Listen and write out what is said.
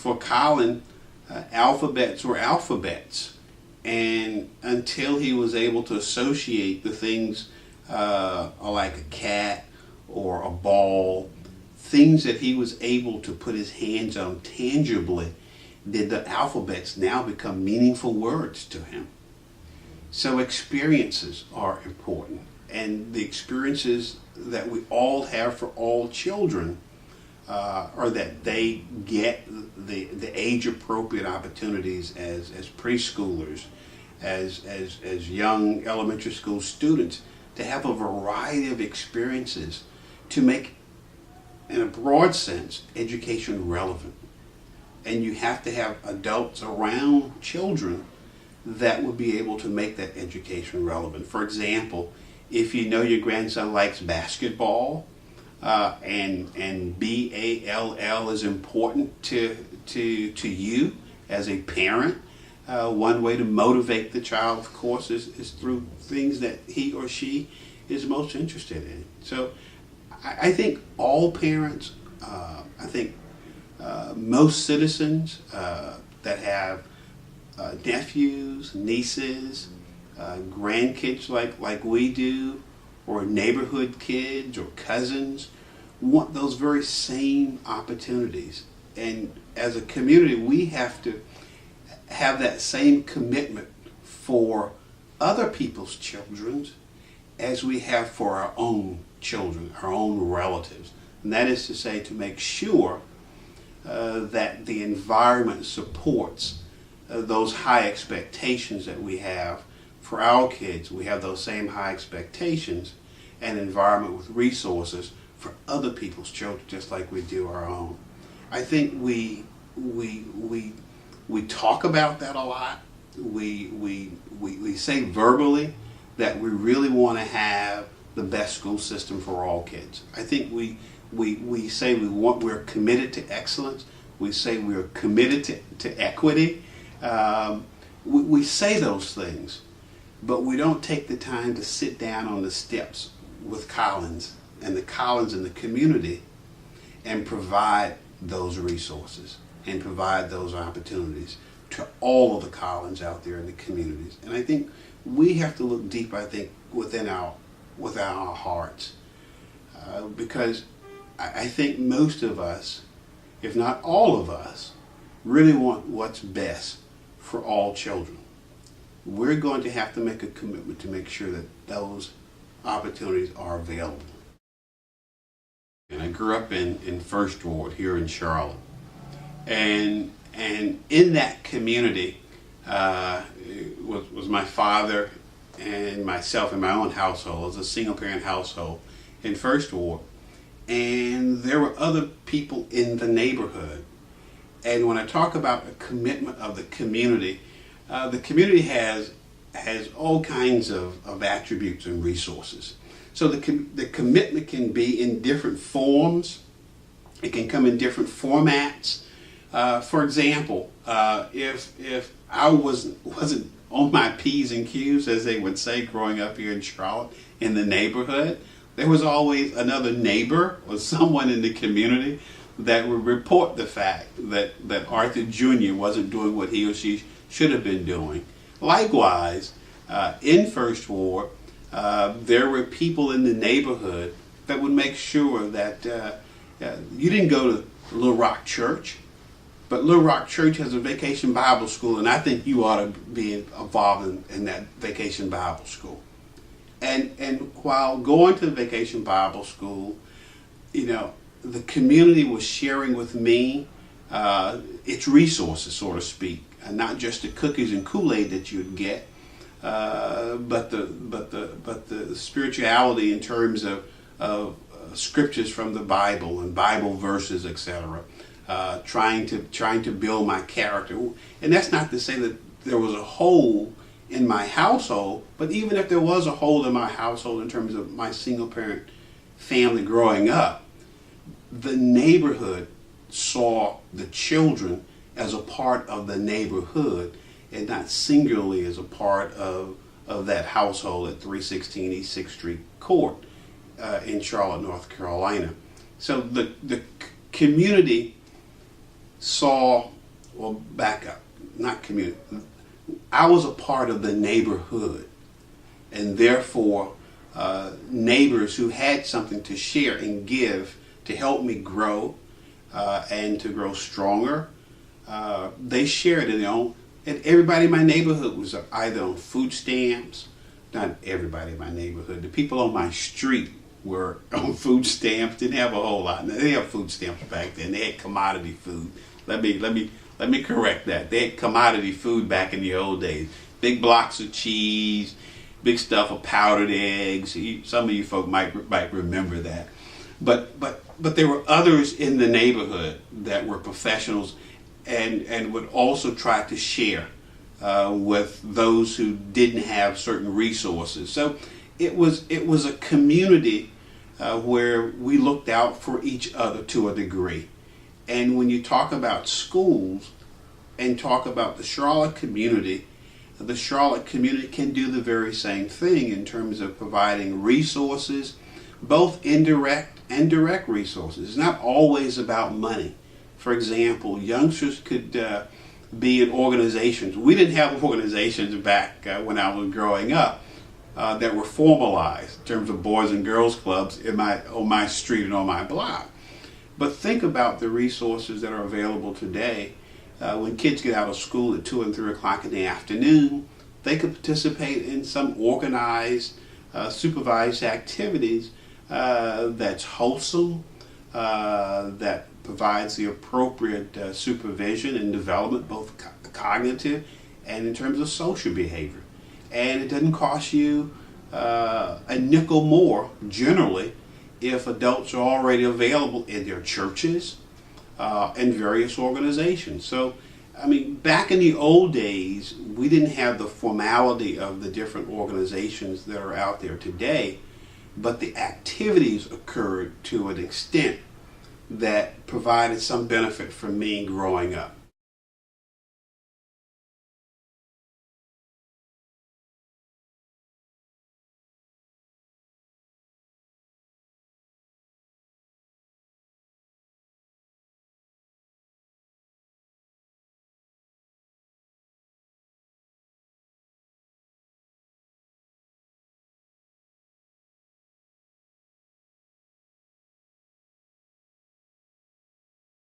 for Colin, alphabets were alphabets. And until he was able to associate the things like a cat or a ball, things that he was able to put his hands on tangibly, did the alphabets now become meaningful words to him. So experiences are important, and the experiences that we all have for all children are that they get the age-appropriate opportunities as preschoolers, as young elementary school students, to have a variety of experiences to make, in a broad sense, education relevant. And you have to have adults around children that will be able to make that education relevant. For example, if you know your grandson likes basketball, and BALL is important to you as a parent, one way to motivate the child, of course, is through things that he or she is most interested in. So I think all parents, I think most citizens that have nephews, nieces, grandkids like we do, or neighborhood kids or cousins, want those very same opportunities. And as a community, we have to have that same commitment for other people's children as we have for our own children, our own relatives. And that is to say, to make sure that the environment supports those high expectations that we have for our kids. We have those same high expectations and environment with resources for other people's children, just like we do our own. I think we talk about that a lot. We say verbally that we really want to have the best school system for all kids. I think we say we're committed to excellence. We say we're committed to equity. We say those things, but we don't take the time to sit down on the steps with Collins and the community and provide those resources and provide those opportunities to all of the Collins out there in the communities. And I think we have to look deep, I think, within our hearts, because I think most of us, if not all of us, really want what's best for all children. We're going to have to make a commitment to make sure that those opportunities are available. And I grew up in First Ward here in Charlotte, and in that community was my father and myself in my own household. It was a single parent household in First Ward, and there were other people in the neighborhood. And when I talk about a commitment of the community has all kinds of attributes and resources. So the commitment can be in different forms. It can come in different formats. For example, if I wasn't on my P's and Q's, as they would say, growing up here in Charlotte in the neighborhood, there was always another neighbor or someone in the community that would report the fact that Arthur Jr. wasn't doing what he or she should have been doing. Likewise, in First Ward, there were people in the neighborhood that would make sure that you didn't go to Little Rock Church, but Little Rock Church has a Vacation Bible School, and I think you ought to be involved in that Vacation Bible School. And while going to the Vacation Bible School, the community was sharing with me its resources, so to speak, and not just the cookies and Kool-Aid that you'd get, but the spirituality in terms of scriptures from the Bible and Bible verses, etc. Trying to build my character, and that's not to say that there was a hole in my household, but even if there was a hole in my household in terms of my single parent family growing up, the neighborhood saw the children as a part of the neighborhood and not singularly as a part of that household at 316 East 6th Street Court in Charlotte, North Carolina. So the community saw, well, back up, not community. I was a part of the neighborhood, and therefore neighbors who had something to share and give to help me grow and to grow stronger, they shared it. And everybody in my neighborhood was either on food stamps. Not everybody in my neighborhood. The people on my street were on food stamps. Didn't have a whole lot. They didn't have food stamps back then. They had commodity food. Let me correct that. They had commodity food back in the old days. Big blocks of cheese, big stuff of powdered eggs. Some of you folk might remember that. But there were others in the neighborhood that were professionals and would also try to share with those who didn't have certain resources. So it was a community where we looked out for each other to a degree. And when you talk about schools and talk about the Charlotte community can do the very same thing in terms of providing resources, both indirect and direct resources. It's not always about money. For example, youngsters could be in organizations. We didn't have organizations back when I was growing up that were formalized in terms of boys and girls clubs on my street and on my block. But think about the resources that are available today. When kids get out of school at 2 and 3 o'clock in the afternoon, they could participate in some organized, supervised activities that's wholesome, that provides the appropriate supervision and development, both cognitive and in terms of social behavior. And it doesn't cost you a nickel more, generally, if adults are already available in their churches and various organizations. So, I mean, back in the old days, we didn't have the formality of the different organizations that are out there today, but the activities occurred to an extent that provided some benefit for me growing up.